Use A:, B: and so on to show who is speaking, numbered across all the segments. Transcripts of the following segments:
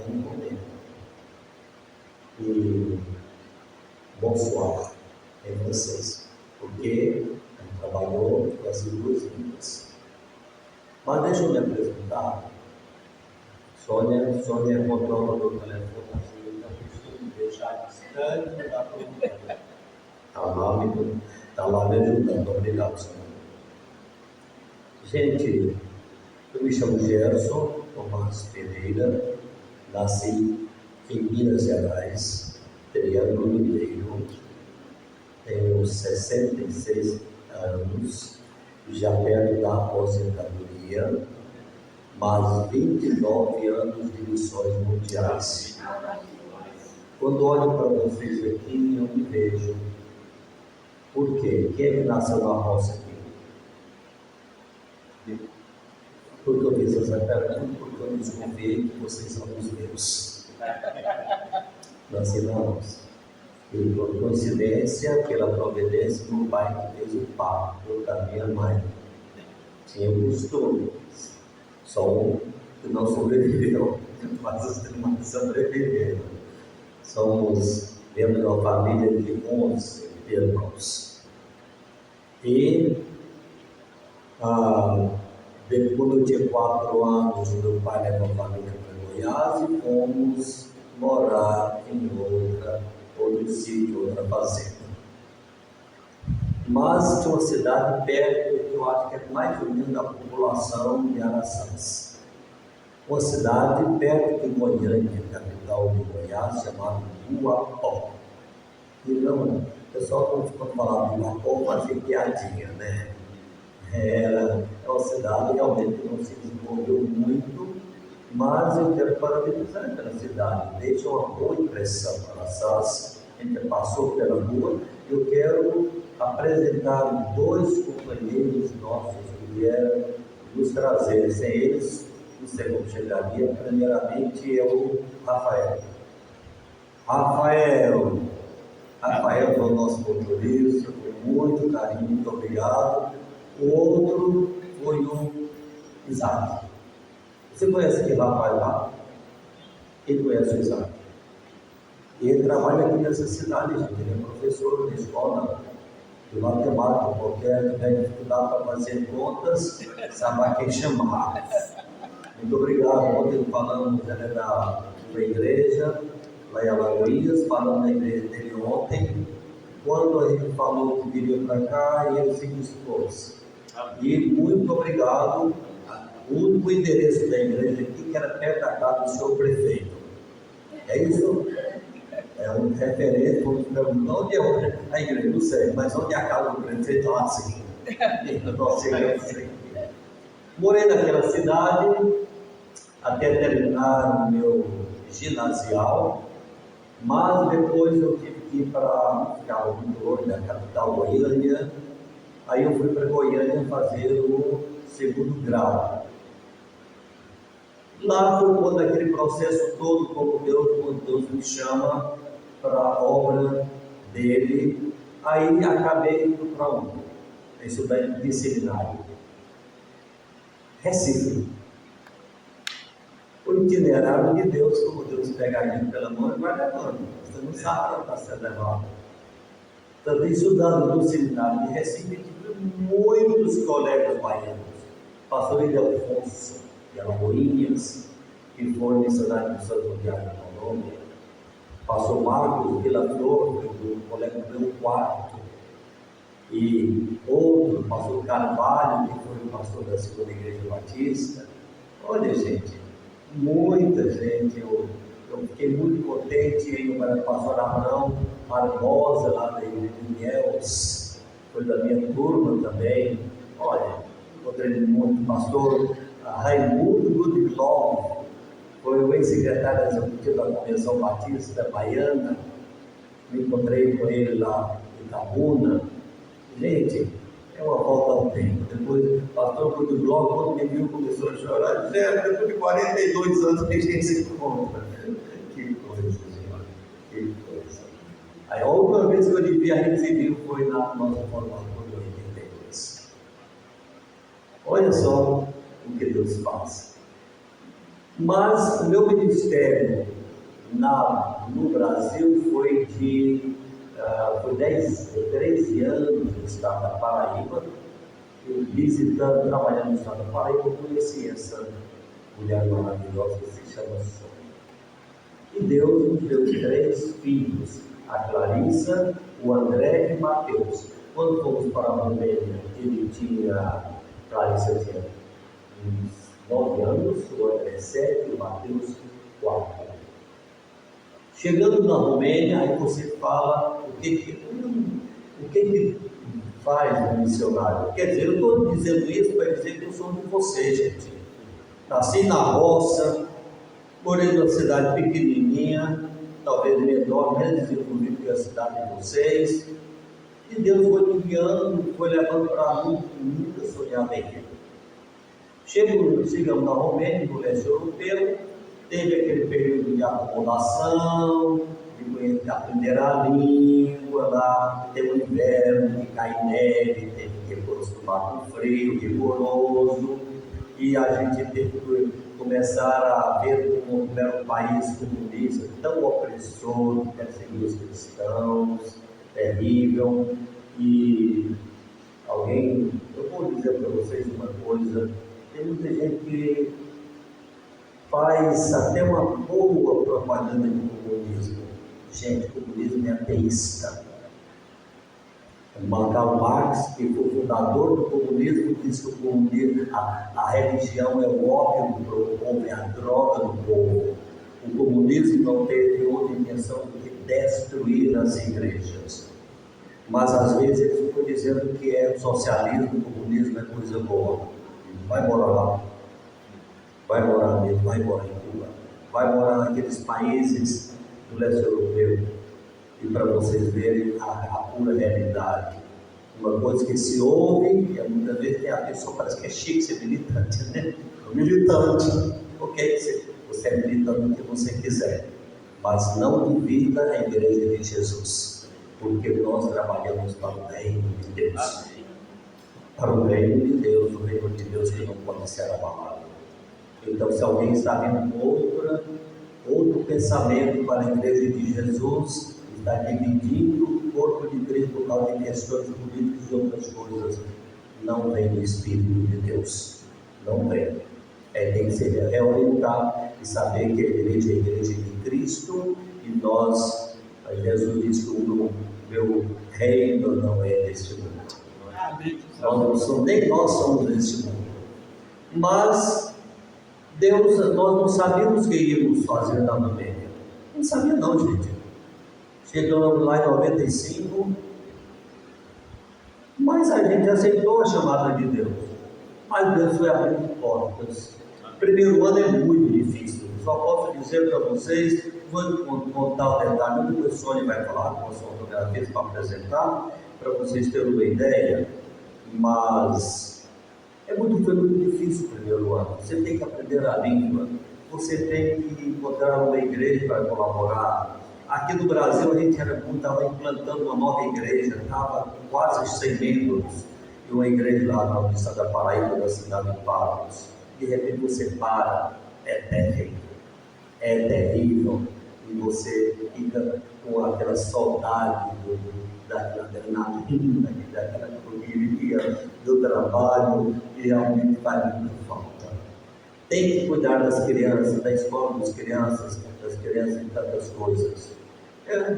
A: um momento. E bonsoir em vocês, porque ele trabalhou com as duas línguas. Mas deixa eu me apresentar. Sônia é controla do telefone, então costumo deixar distante da pergunta. Está lá me ajudando, obrigado, Sônia. Gente, eu me chamo Gerson Tomás Pereira, nasci em Minas Gerais, Triângulo Mineiro, tenho 66 anos, já perto da aposentadoria, mas 29 anos de missões mundiais. Quando olho para vocês aqui, eu me vejo. Por quê? Quem é que nasceu na roça aqui? Porque eu fiz essa pergunta, porque eu desconfiei que vocês são os meus. Nasci na roça. E por coincidência, pela providência, meu pai que fez o parto da minha mãe. Tinha costume. Só um que não sobreviveu, mas os demais sobreviveram. Somos membros de uma família de 11 irmãos. E quando eu tinha 4 anos, meu pai levou a família para Goiás e fomos morar em outro sítio, outra fazenda. Mas tinha uma cidade perto, que eu acho que é mais ou menos da população de Araçás. Uma cidade perto de Goiânia, capital de Goiás, chamada Uapó. E não, o pessoal quando falava de Uapó fazia piadinha, né? É uma cidade realmente que não se desenvolveu muito, mas eu quero parabenizar aquela cidade, deixa uma boa impressão para Araçás. A gente passou pela rua. Eu quero apresentar 2 companheiros nossos que vieram nos trazer. Sem eles, não sei como chegaria. Primeiramente é o Rafael. Rafael foi o nosso motorista, com muito carinho, muito obrigado. O outro foi o Isaac. Você conhece aquele rapaz lá? Quem conhece o Isaac? Ele trabalha aqui nessa cidade, gente. Ele é professor de escola de matemática. Qualquer que tenha dificuldade para fazer contas, sabe a quem chamar. Muito obrigado. Ontem falamos da igreja, lá em Alagoas, falamos da igreja dele ontem. Quando a gente falou que viria para cá, ele se dispôs. E muito obrigado. O único endereço da igreja aqui, que era perto da casa do senhor prefeito. É isso? É um referente, vamos perguntar onde é a igreja, não sei, mas onde é a casa do prefeito? Lá assim. Morei naquela cidade até terminar o meu ginasial, mas depois eu tive que ir para ficar muito longe da capital, Goiânia. Aí eu fui para Goiânia fazer o 2º grau. Lá foi quando aquele processo todo, quando Deus me chama para a obra dele, aí acabei indo para onde? Estudante de seminário. Recife. O itinerário de Deus, como Deus pega a gente pela mão e vai levando. Você não sabe onde está sendo levado. Também estudando no seminário de Recife, tive muitos colegas baianos. Pastor Ildefonso de Alagoinhas, que foi missionário do Santo Diário da Colômbia. Pastor Marcos Vila Flor, do colega do meu quarto. E outro, pastor Carvalho, que foi o pastor da 2ª Igreja Batista. Olha, gente, muita gente. Eu fiquei muito contente em o pastor Abraão Barbosa, lá da igreja de Ilhéus, foi da minha turma também. Olha, encontrei muito pastor Raimundo Goodlove, foi o ex-secretário executivo da Convenção Batista Baiana. Me encontrei com ele lá em Itabuna. Gente, é uma volta ao tempo. Depois, o pastor Goodlove, quando me viu, começou a chorar. Depois de 42 anos que a gente se encontra. Que coisa, senhor. Que coisa. Aí, a última vez que eu lhe vi, a gente se viu foi na nossa formatura de 82. Olha só o que Deus faz. Mas o meu ministério no Brasil foi de 13 anos no estado da Paraíba. Eu visitando, trabalhando no estado da Paraíba, eu conheci essa mulher maravilhosa que se chama Sônia. E Deus nos deu 3 filhos, a Clarissa, o André e o Mateus. Quando fomos para a Romênia, Clarissa tinha uns 9 anos, o André 7 e o Mateus 4. Chegando na Romênia, aí você fala o que faz um missionário. Quer dizer, eu estou dizendo isso para dizer que eu sou de vocês, gente. Nasci na roça, morei numa cidade pequenininha, talvez menor, menos desenvolvida que a cidade de vocês. E Deus foi me guiando, foi levando para mim, nunca sonhava em ir. Chegamos na Romênia, no leste europeu, teve aquele período de acomodação, de aprender a língua lá, tem o inverno, que cai neve, teve que acostumar com frio rigoroso, e a gente teve que começar a ver como era um país comunista, tão opressor, que perseguia os cristãos, terrível. E eu vou dizer para vocês uma coisa, tem muita gente que faz até uma boa propaganda de comunismo. Gente, o comunismo é ateísta. O Karl Marx, que foi o fundador do comunismo, disse que o comunismo, a religião é o ópio do povo, é a droga do povo. O comunismo não teve outra intenção do que destruir as igrejas. Mas às vezes eles ficam dizendo que é socialismo, o comunismo é coisa boa. Vai morar lá. Vai morar mesmo, vai morar em Cuba. Vai morar naqueles países do leste europeu. E para vocês verem a pura realidade. Uma coisa que se ouve, e muitas vezes tem a pessoa, parece que é chique ser militante, né? Militante. Ok, você é militante no que você quiser. Mas não divida a igreja de Jesus. Porque nós trabalhamos para o reino de Deus. Para o reino de Deus, o reino de Deus que não pode ser abalado. Então, se alguém está vendo outro pensamento para a igreja de Jesus, está dividindo o corpo de Cristo por causa de questões políticas e outras coisas, não vem do Espírito de Deus. Não vem. Tem que se reorientar e saber que a igreja é a igreja de Cristo e Jesus diz que o meu reino não é deste mundo. Nem nós somos deste mundo. Mas nós não sabíamos o que íamos fazer na Romênia. Não sabia não, gente. Chegamos lá em 95, mas a gente aceitou a chamada de Deus. Mas Deus foi abrindo portas. O primeiro ano é muito difícil. Só posso dizer para vocês, vou contar o detalhe, depois o Sônia vai falar com as fotografias para apresentar, para vocês terem uma ideia. Mas foi muito difícil o primeiro ano. Você tem que aprender a língua, você tem que encontrar uma igreja para colaborar. Aqui no Brasil a gente estava implantando uma nova igreja, estava com quase 100 membros, e uma igreja lá no estado da Paraíba, da cidade de Palos. De repente você para, é terrível, e você fica com aquela saudade daquela adrenalina, daquela correria do trabalho, e realmente faz muita falta. Tem que cuidar das crianças, da escola das crianças e tantas coisas.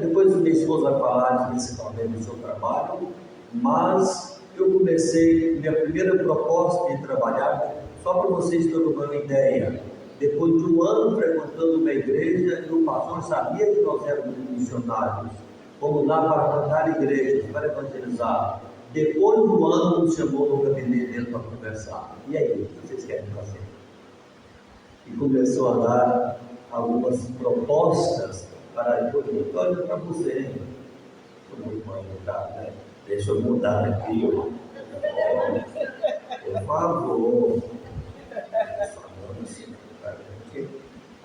A: Depois minha esposa vai falar principalmente do seu trabalho, mas eu comecei, minha primeira proposta de trabalhar, só para vocês terem uma ideia, depois de um ano frequentando uma igreja, o pastor sabia que nós éramos missionários, fomos lá para plantar igrejas, para evangelizar. Depois do ano, nos chamou no gabinete dele para conversar. E aí, o que vocês querem fazer? E começou a dar algumas propostas para olha para você. Estou muito mal educado, né? Deixa eu mudar aqui. Por favor. Falando assim,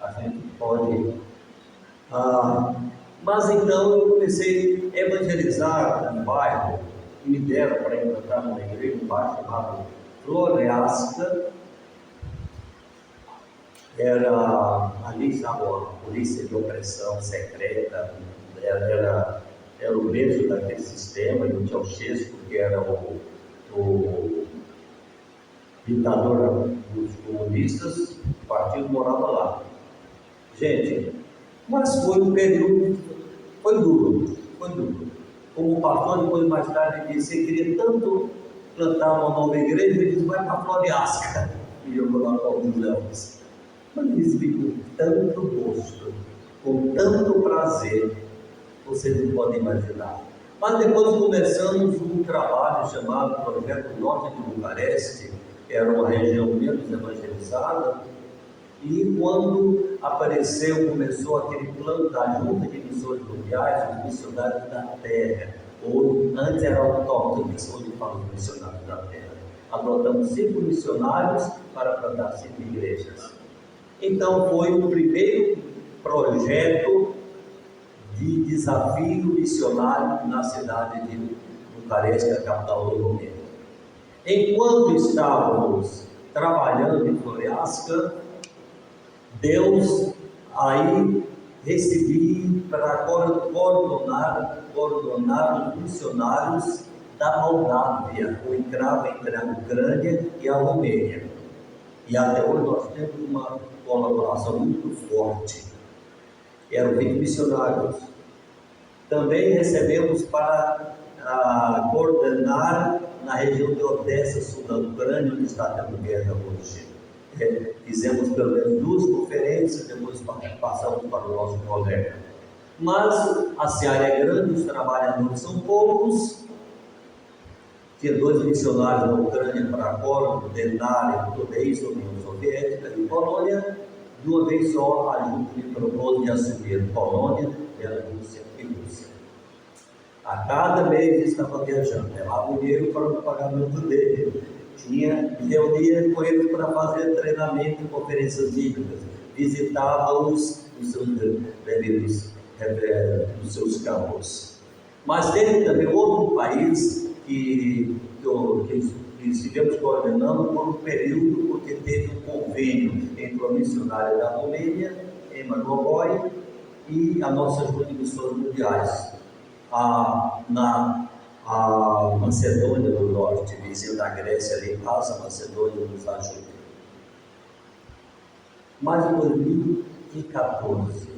A: a gente pode. Mas então eu comecei a evangelizar no bairro, e me deram para implantar numa igreja, um bairro chamado Floresca. Era ali, sabe, a polícia de opressão secreta, era o berço daquele sistema, e o Ceausescu, que era o ditador dos comunistas, o partido morava lá. Gente, mas foi um período, foi duro. Como o pastor depois mais tarde disse, ele queria tanto plantar uma nova igreja, ele disse, vai para Floriasca, e eu vou lá para alguns leões. Mas eles ficam com tanto gosto, com tanto prazer, vocês não podem imaginar. Mas depois começamos um trabalho chamado Projeto Norte de Bucareste, que era uma região menos evangelizada, e quando começou aquele plano da Junta de Missões Mundiais, os missionários da Terra, ou antes era autóctones, onde falam os missionários da Terra. Adotamos 5 missionários para plantar 5 igrejas. Então foi o primeiro projeto de desafio missionário na cidade de Bucareste, a capital do Romênia. Enquanto estávamos trabalhando em Floriasca, Deus aí recebi para coordenar os missionários da Moldávia, o encravo entre a Ucrânia e a Romênia. E até hoje nós temos uma colaboração muito forte. Eram 20 missionários. Também recebemos para coordenar na região de Odessa, sul da Ucrânia, onde está tendo guerra hoje. Fizemos pelo menos 2 conferências, depois passamos para o nosso colega. Mas a seara é grande, os trabalhadores são poucos. Tinha 2 missionários na Ucrânia para coordenar tudo isso, União Soviética e Polônia. De uma vez só, a gente me propôs de assumir Polônia, Bielorrússia e Rússia. A cada mês estava viajando, levava o dinheiro para o pagamento dele. Reunia com eles para fazer treinamento em conferências bíblicas, visitava os seus campos. Mas teve também outro país que estivemos coordenando por um período, porque teve um convênio entre a missionária da Romênia, Emma Gogoy, e a nossa Junta de Missões Mundiais, a Macedônia do Norte, vizinho da Grécia, ali em casa, a Macedônia nos ajuda. Mas em 2014,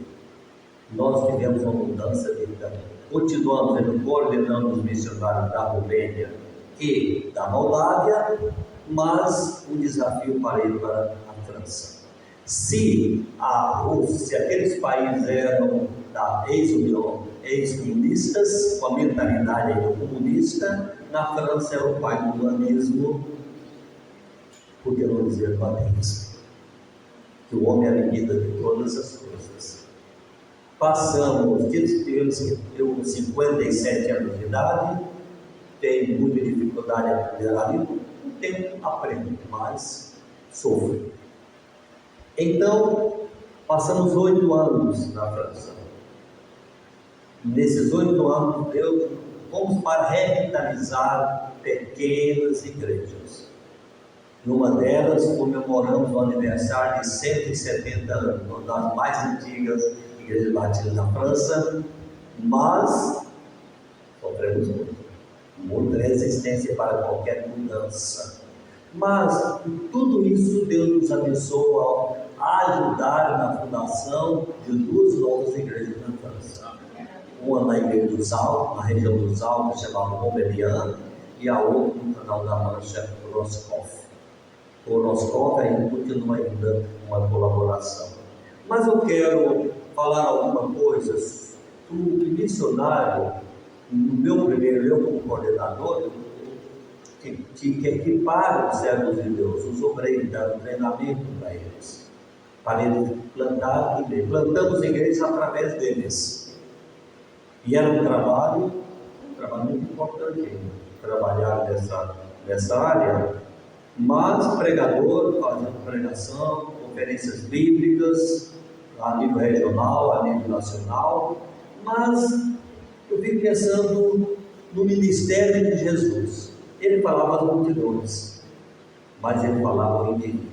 A: nós tivemos uma mudança de vida. Continuamos coordenando os missionários da Romênia e da Moldávia, mas o desafio para ir para a França. Se aqueles países eram da ex-comunistas, com a mentalidade comunista, na França era o pai do humanismo, por que não dizer paganismo? Que o homem é a medida de todas as coisas. Eu com 57 anos de idade, tenho muita dificuldade em aprender a língua, o tempo aprendo, mas sofro. Então, passamos 8 anos na França. Nesses 8 anos, fomos para revitalizar pequenas igrejas. Numa delas, comemoramos o aniversário de 170 anos, uma das mais antigas igrejas batidas da França, mas sofremos muita resistência para qualquer mudança. Mas tudo isso Deus nos abençoou a ajudar na fundação de 2 novas igrejas na França. Uma na Igreja dos Alpes, na região dos Alpes, chamada Montbéliard, e a outra no Canal da Mancha, Roscoff. O Roscoff ainda continua ainda uma colaboração. Mas eu quero falar alguma coisa do missionário, no meu primeiro, eu como coordenador, que equipara os servos de Deus, os obreiros, dando treinamento para eles, para eles plantar igrejas. Plantamos igrejas através deles. E era um trabalho muito importante, trabalhar nessa área, mas pregador, fazendo pregação, conferências bíblicas, a nível regional, a nível nacional, mas eu vim pensando no ministério de Jesus. Ele falava às multidões, mas ele falava ao indivíduo.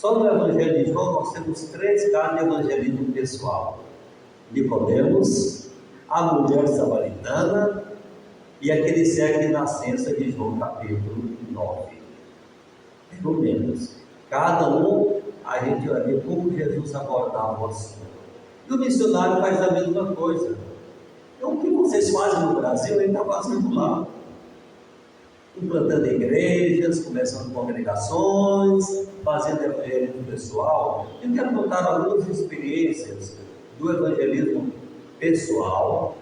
A: Só no Evangelho de João nós temos 3 casos de evangelismo pessoal: Nicodemos, a mulher samaritana e aquele cego de nascença de João capítulo 9. Pelo menos. Cada um, a gente vai ver como Jesus abordava o assunto. E o missionário faz a mesma coisa. Então, o que vocês fazem no Brasil, ele está fazendo lá. Implantando igrejas, começando congregações, fazendo evangelismo pessoal. Eu quero contar algumas experiências do evangelismo pessoal.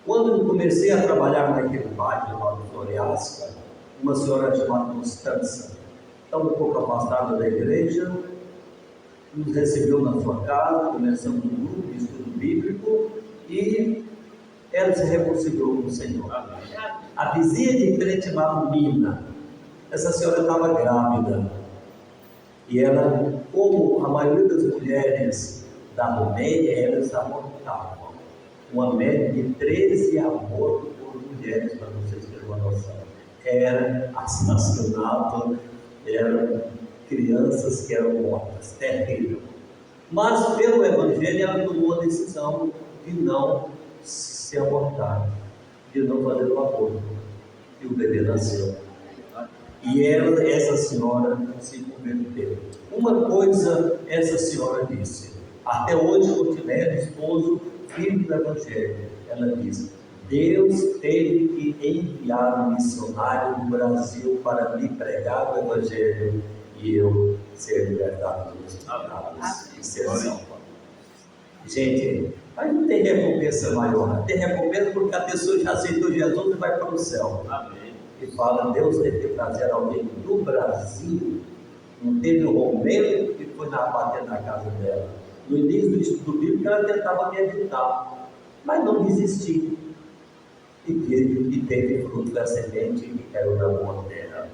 A: Quando eu comecei a trabalhar naquele bairro chamado Floriasca, uma senhora chamada Constança, estava um pouco afastada da igreja, nos recebeu na sua casa, começamos um grupo de estudo bíblico e ela se reconciliou com o Senhor. A vizinha de frente chamava Mina. Essa senhora estava grávida e ela, como a maioria das mulheres da Romênia, elas abortavam. Uma média de 13 abortos por mulheres, para vocês terem uma noção. Era assassinato, eram crianças que eram mortas, terrível. Mas pelo Evangelho ela tomou a decisão de não se abortar, de não fazer o aborto, e o bebê nasceu. E ela, essa senhora, se converteu. Uma coisa essa senhora disse: até hoje considero esposo filho do Evangelho. Ela diz: Deus teve que enviar um missionário do Brasil para me pregar o Evangelho e eu ser libertado dos pecados e ser salvo. Gente, mas não tem recompensa maior. Tem recompensa porque a pessoa já aceitou Jesus e vai para o céu. Amém. E fala: Deus teve que trazer alguém do Brasil. Não teve um romeno que foi bater na casa dela. No início do estudo bíblico ela tentava me evitar, mas não desisti. E teve fruto da semente que caiu na boa terra.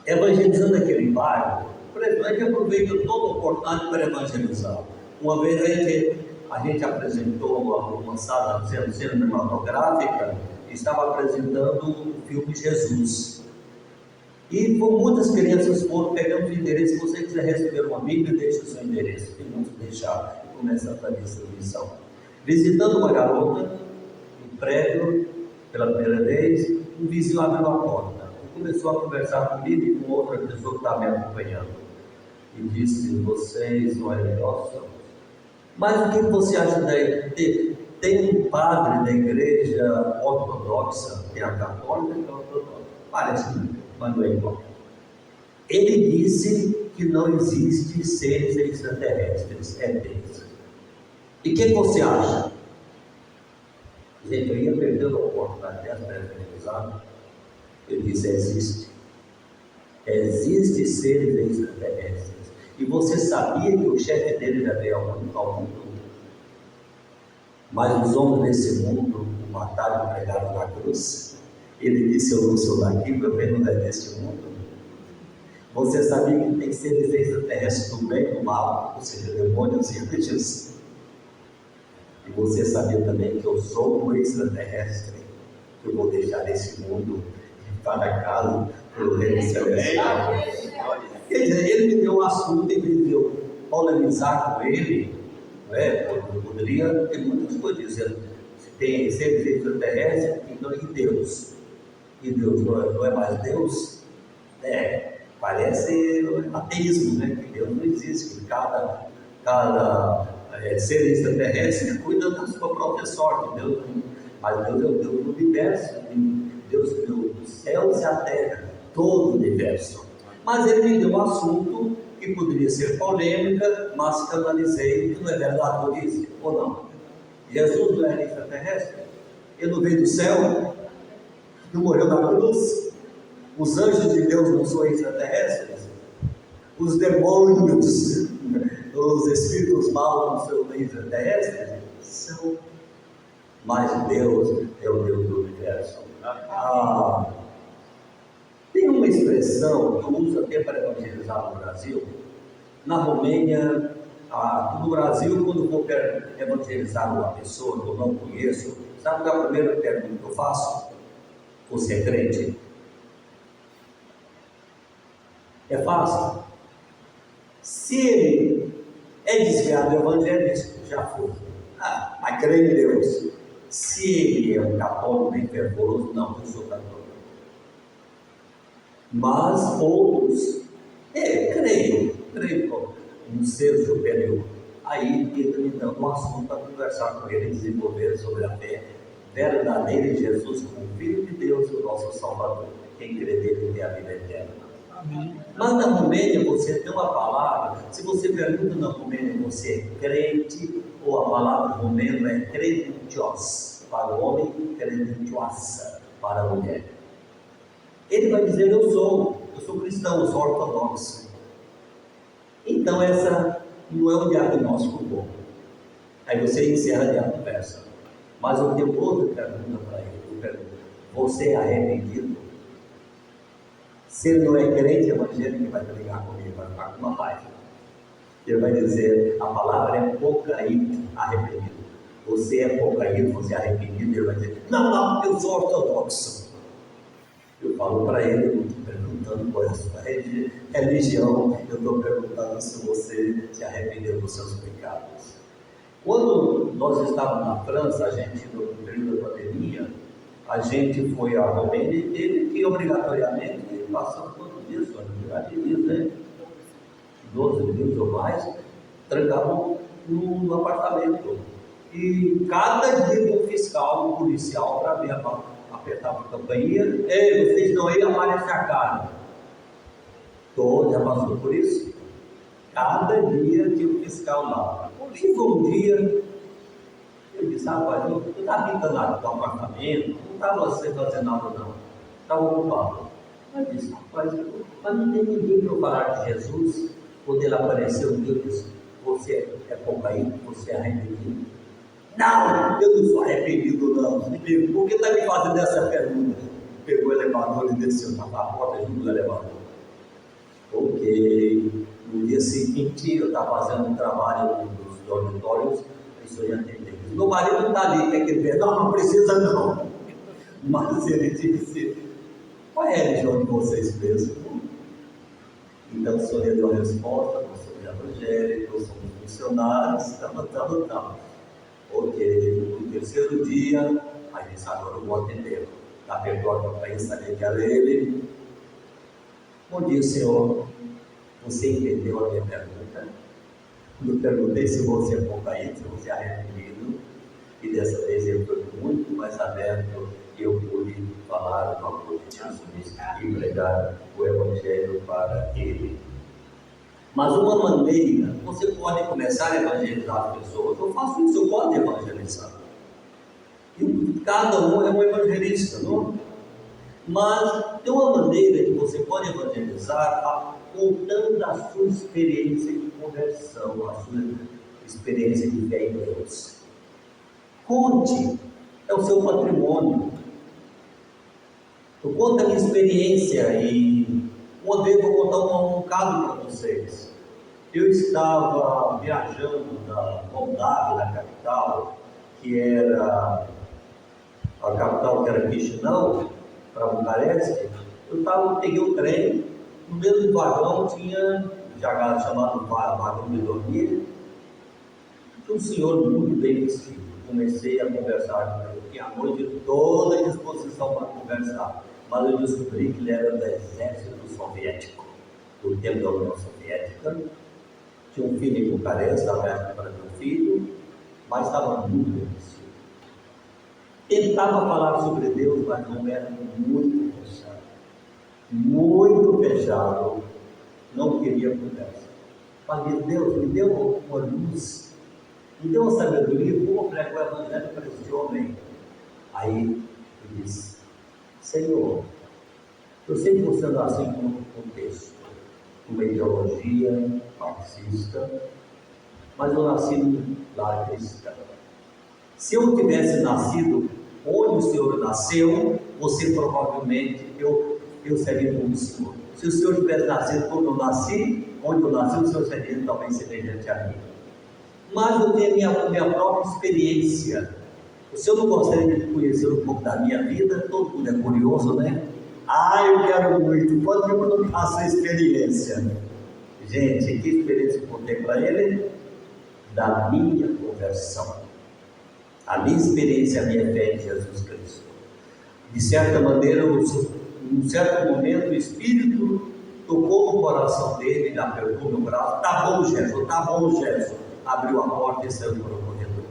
A: Evangelizando aquele bairro, por exemplo, a gente aproveita toda a oportunidade para evangelizar. Uma vez a gente apresentou uma sala cinematográfica e estava apresentando o filme Jesus. E muitas crianças foram, pegando o endereço. Se você quiser receber uma Bíblia, deixe o seu endereço, que vamos deixar e começar a distribuição. Visitando uma garota, no prédio, pela primeira vez, um vizinho abriu a porta e começou a conversar comigo e com outra pessoa que estava me acompanhando. E disse: vocês não é nossa. Mas o que você acha daí? Tem um padre da igreja ortodoxa, que é a católica e a ortodoxa. Parece muito, mas não é igual. Ele disse que não existe seres extraterrestres, é Deus. E o que você acha? Gente, eu ia perder a oportunidade dessa para evangelizar. Ele disse: existe. Existe seres extraterrestres. E você sabia que o chefe dele já veio ao mundo? Mas os homens desse mundo o mataram e pregaram na cruz. Ele disse: eu não sou daqui, meu reino não é deste mundo. Você sabia que tem seres extraterrestres do bem e do mal, ou seja, demônios e anjos? E você sabia também que eu sou um extraterrestre, que eu vou deixar esse mundo para casa pelo reino celestial. Quer dizer, ele me deu um assunto e me deu polemizar com ele, não é? Eu poderia ter muitas coisas dizendo: se tem seres extraterrestres, então e Deus? E Deus não é mais Deus? Parece ateísmo, né? Que Deus não existe, que cada ser extraterrestre cuida da sua própria sorte. Mas Deus é o Deus do universo, Deus criou os céus e a terra, todo o universo. Mas ele me deu um assunto que poderia ser polêmica, mas canalizei, que não é verdade, eu disse, ou não? Jesus não era extraterrestre? Ele não veio do céu? Não morreu na cruz? Os anjos de Deus não são extraterrestres? Os demônios, os espíritos maus não são extraterrestres? São. Mas Deus é o Deus do universo. Tem uma expressão que eu uso até para evangelizar no Brasil. Na Romênia, no Brasil, quando vou evangelizar uma pessoa que eu não conheço, sabe qual é a primeira pergunta que eu faço? Você é crente? É fácil. Se ele é desviado do evangelho, já foi. Mas crê em Deus. Se ele é um católico bem fervoroso, não, eu sou católico. Mas outros, creio como um ser superior. Aí entra então no assunto para conversar com ele e desenvolver sobre a fé verdadeira em Jesus como Filho de Deus, o nosso Salvador. Quem crê nele tem a vida eterna. Amém. Mas na Romênia você tem uma palavra, se você pergunta na Romênia, você é crente, ou a palavra romeno é credentios para o homem, credentiosa para a mulher. Ele vai dizer, eu sou cristão, eu sou ortodoxo. Então essa não é um diagnóstico bom. Aí você encerra a conversa. Mas eu tenho outra pergunta para ele. Eu pergunto, você é arrependido? Se ele não é crente evangélico, ele vai brigar comigo, vai ficar com uma raiva. Ele vai dizer, a palavra é cocaído, arrependido. Você é cocaído, você é arrependido? Ele vai dizer, não, eu sou ortodoxo. Eu falo para ele, eu estou perguntando qual é a sua religião, eu estou perguntando se você se arrependeu dos seus pecados. Quando nós estávamos na França, a gente, no período da pandemia, a gente foi à Romênia e teve que, obrigatoriamente, passar quantos dias, né? 12 dias ou mais, trancavam no apartamento. E cada dia um fiscal, um policial, para ver, apertava a campainha, vocês não iam aparecer a cara. Todos já passou por isso. Cada dia tinha um fiscal lá. Chegou um dia, eu disse, rapaz, eu estava pintando nada do apartamento, não estava fazendo nada não, estava ocupado. Eu disse, rapaz, mas não tem ninguém para eu falar de Jesus, quando ele apareceu um dia, eu disse, você é cocaína, você é arrependido? Não, eu não sou arrependido não. Por que está me fazendo essa pergunta? Pegou o elevador e desceu na porta junto do elevador. Ok. No dia seguinte eu estava fazendo um trabalho nos dormitórios, isso eu ia entender. Meu marido não está ali, quer que ele veja? Não precisa não. Mas ele disse, qual é a religião de vocês mesmo? Então o senhor deu a resposta, nós somos evangélicos, somos missionários, tal. Ok, no terceiro dia, aí disse, agora eu vou atender. Apertou a campainha, sabia que era ele. Bom dia, senhor. Você entendeu a minha pergunta? Eu perguntei se você é cocaína, se você é arrependido. E dessa vez ele foi muito mais aberto e eu pude falar do amor de Jesus e pregar o Evangelho para ele. Mas uma maneira, você pode começar a evangelizar as pessoas. Eu faço isso, eu posso evangelizar. E cada um é um evangelista, não? Mas tem uma maneira que você pode evangelizar contando a sua experiência de conversão, a sua experiência de fé em Deus. Conte, é o seu patrimônio. Eu conto a minha experiência e uma vez vou contar um caso para vocês. Eu estava viajando da Moldávia, da capital, que era a capital que era Chisinau, para Bucareste. Peguei o trem, no mesmo vagão tinha, já chamado vagão de dormir, tinha um senhor muito bem vestido. Comecei a conversar com ele, tinha a noite toda à disposição para conversar, mas eu descobri que ele era do exército soviético, do tempo da União Soviética. Tinha um filho em Bucareste, estava para meu filho, mas estava muito bem vestido. Tentava falar sobre Deus, mas não era muito fechado. Muito fechado. Não queria conversa. Falei, Deus, me deu uma luz, me deu uma sabedoria, como pregar o Evangelho para esse homem. Aí eu disse, Senhor, eu sei que você nasceu em um contexto, uma ideologia marxista, mas eu nasci num lar cristão. Se eu tivesse nascido onde o Senhor nasceu, você provavelmente, eu seria como o Senhor. Se o Senhor tivesse nascido quando eu nasci, onde eu nasci, o Senhor seria talvez semelhante a mim. Mas eu tenho a minha própria experiência. O Senhor não gostaria de conhecer um pouco da minha vida? Todo mundo é curioso, né? Eu quero muito. Pode me contar a sua experiência. Gente, que experiência eu contei para ele? Da minha conversão. A minha experiência, a minha fé em Jesus Cristo. De certa maneira, num certo momento, o Espírito tocou no coração dele, ele apertou no braço. Tá bom, Gerson. Abriu a porta e saiu para o corredor.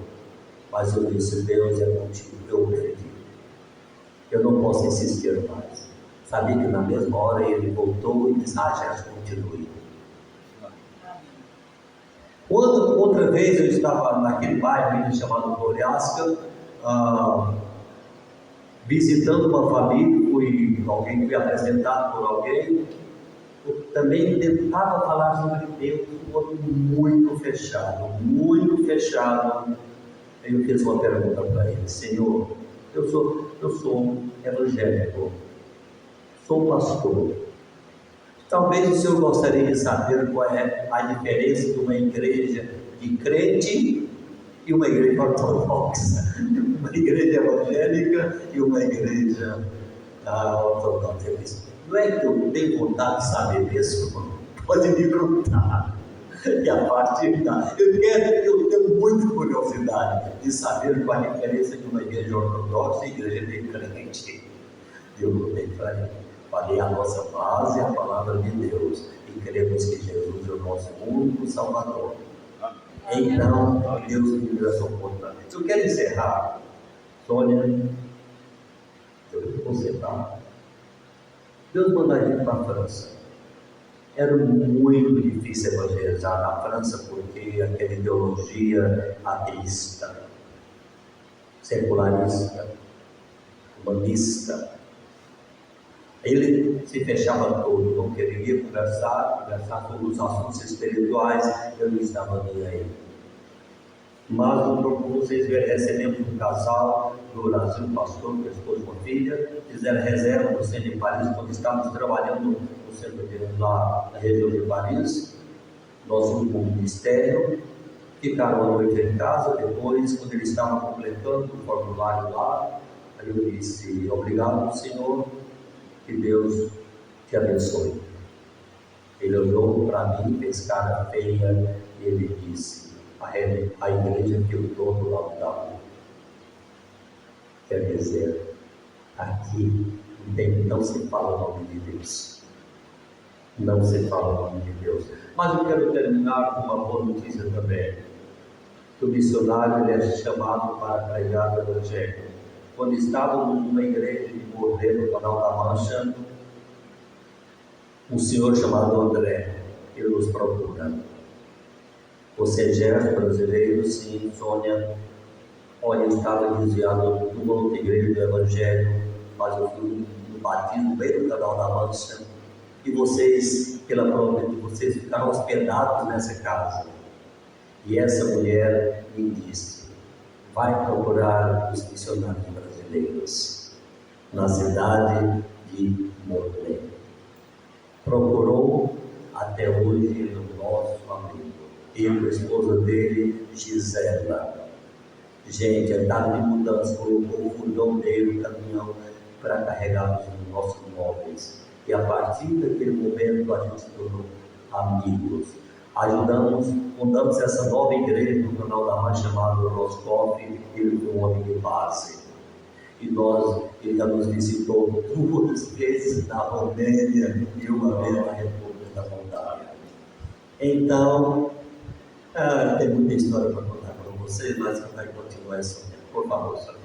A: Mas eu disse: Deus é contigo, eu perdi. Eu não posso insistir mais. Sabia que na mesma hora ele voltou e disse: Gerson, continue. Outra vez eu estava naquele bairro chamado Floriasca, visitando uma família, fui apresentado por alguém. Eu também tentava falar sobre Deus, um outro muito fechado. Aí eu fiz uma pergunta para ele: Senhor, eu sou evangélico, sou pastor. Talvez o senhor gostaria de saber qual é a diferença de uma igreja de crente e uma igreja ortodoxa, uma igreja evangélica e uma igreja ortodoxa. Não é que eu tenho vontade de saber isso? Pode me perguntar. E a partir da... Eu tenho muita curiosidade de saber qual a diferença de uma igreja ortodoxa e igreja de crente. Eu contei para ele. Falei a nossa base, a palavra de Deus, e cremos que Jesus é o nosso único Salvador. Então, Deus me deu essa oportunidade. Eu quero encerrar, Sônia, eu vou encerrar. Deus mandou a gente para a França. Era muito difícil evangelizar na França, porque aquela ideologia ateísta, secularista, humanista. Ele se fechava todo, não queria conversar sobre os assuntos espirituais, eu não estava nem aí. Mas vocês verem, recebemos um casal do Brasil, pastor, com a esposa e uma filha, fizeram reserva no centro de Paris, quando estávamos trabalhando no centro de lá na região de Paris, nós fomos com o ministério, ficaram a noite em casa. Depois, quando eles estavam completando o formulário lá, aí eu disse: obrigado, Senhor, que Deus te abençoe. Ele olhou para mim, fez cara feia, e ele disse: a igreja que eu estou do lado da rua. Quer dizer, aqui não se fala o nome de Deus. Não se fala o nome de Deus. Mas eu quero terminar com uma boa notícia também. O missionário ele é chamado para pregar o Evangelho. Quando estávamos numa igreja de Bordeiro, no Canal da Mancha, um senhor chamado André, ele nos procura. Você é Gerson, brasileiro? Sim. Sônia, olha, eu estava desviado de uma outra igreja do Evangelho, mas eu fui no batismo bem no Canal da Mancha, e vocês, pela prova de vocês, ficaram hospedados nessa casa. E essa mulher me disse: vai procurar os missionários brasileiros na cidade de Morlaix. Procurou, até hoje ele é o nosso amigo. Eu, a esposa dele, Gisela. Gente, andava de mudança, colocou o fundão dele, o caminhão, para carregar os nossos móveis. E a partir daquele momento a gente se tornou amigos. Fundamos essa nova igreja no Canal da Mancha, chamado Roscoff. Ele foi um homem de base. E ele já nos visitou 2 vezes na Romênia e uma vez na República da Moldávia. Então, tem muita história para contar para vocês, mas vai continuar essa. Por favor, senhor.